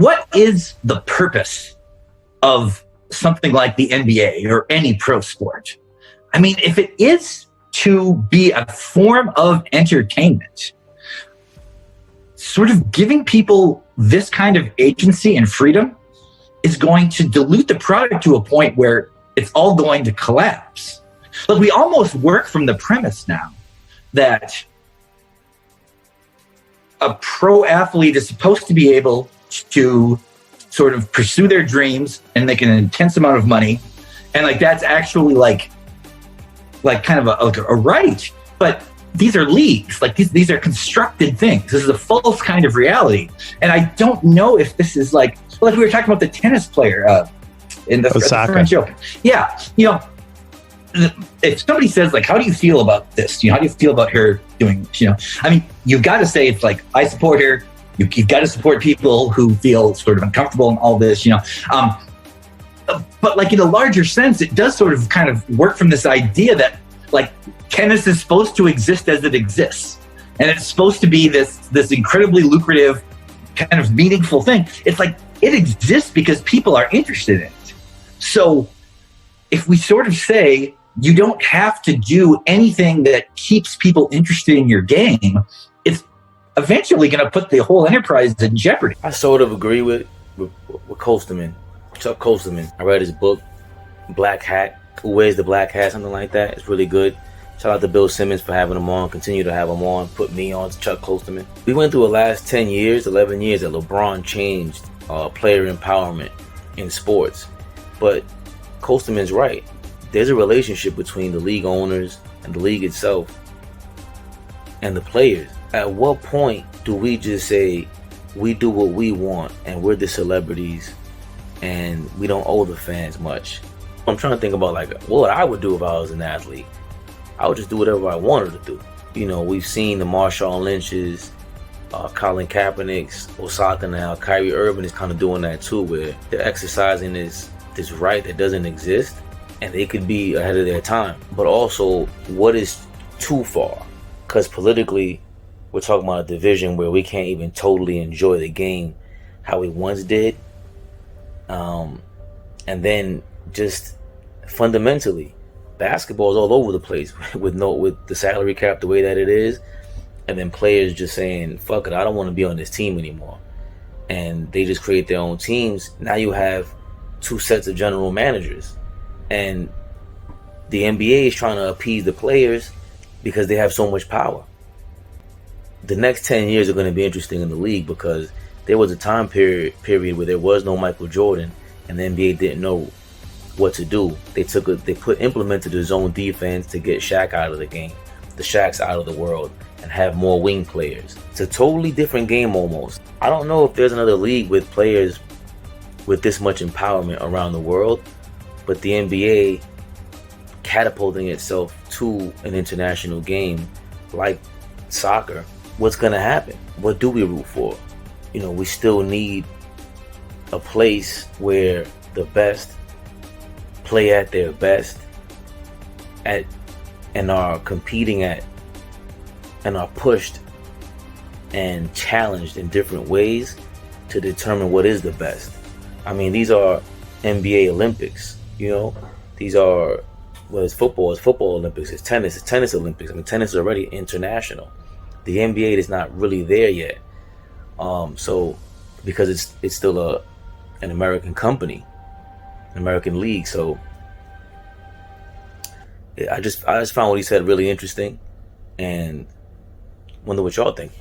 what is the purpose of something like the NBA or any pro sport? I mean, if it is to be a form of entertainment, sort of giving people this kind of agency and freedom is going to dilute the product to a point where it's all going to collapse. But we almost work from the premise now that a pro athlete is supposed to be able to sort of pursue their dreams and make an intense amount of money. And like, that's actually like kind of a right. But these are leagues, like these are constructed things. This is a false kind of reality. And I don't know if this is like we were talking about the tennis player in the French Open. Yeah. You know, if somebody says like, how do you feel about this? You know, how do you feel about her doing, you know, I mean, you've got to say it's like, I support her. You've got to support people who feel sort of uncomfortable in all this, you know. But like in a larger sense, it does sort of kind of work from this idea that like tennis is supposed to exist as it exists. And it's supposed to be this incredibly lucrative kind of meaningful thing. It's like it exists because people are interested in it. So if we sort of say you don't have to do anything that keeps people interested in your game, it's eventually going to put the whole enterprise in jeopardy. I sort of agree with Kolsterman, Chuck Kolsterman. I read his book, Black Hat, Who Wears the Black Hat, something like that. It's really good. Shout out to Bill Simmoms for having him on, continue to have him on, put me on to Chuck Kolsterman. We went through the last 10 years, 11 years that LeBron changed player empowerment in sports. But Kolsterman's right. There's a relationship between the league owners and the league itself and the players. At what point do we just say we do what we want and we're the celebrities and we don't owe the fans much? I'm trying to think about like what I would do if I was an athlete. I would just do whatever I wanted to do. You know, we've seen the Marshawn Lynch's, Colin Kaepernick's, Osaka now, Kyrie Irving is kind of doing that too, where they're exercising this right that doesn't exist, and they could be ahead of their time. But also, what is too far? Because politically, we're talking about a division where we can't even totally enjoy the game how we once did. And then just fundamentally, basketball is all over the place with the salary cap the way that it is, and then players just saying, fuck it, I don't want to be on this team anymore. And they just create their own teams. Now you have two sets of general managers. And the NBA is trying to appease the players because they have so much power. The next 10 years are going to be interesting in the league because there was a time period where there was no Michael Jordan and the NBA didn't know what to do. They implemented a zone defense to get Shaq out of the game, the Shaqs out of the world, and have more wing players. It's a totally different game almost. I don't know if there's another league with players with this much empowerment around the world, but the NBA catapulting itself to an international game like soccer, what's going to happen? What do we root for? You know, we still need a place where the best play at their best and are competing at and are pushed and challenged in different ways to determine what is the best. I mean, these are NBA Olympics, you know. These are, well, it's football Olympics, it's tennis Olympics. I mean, tennis is already international. The NBA is not really there yet. So because it's still an American company, an American league. So I just found what he said really interesting and wonder what y'all think.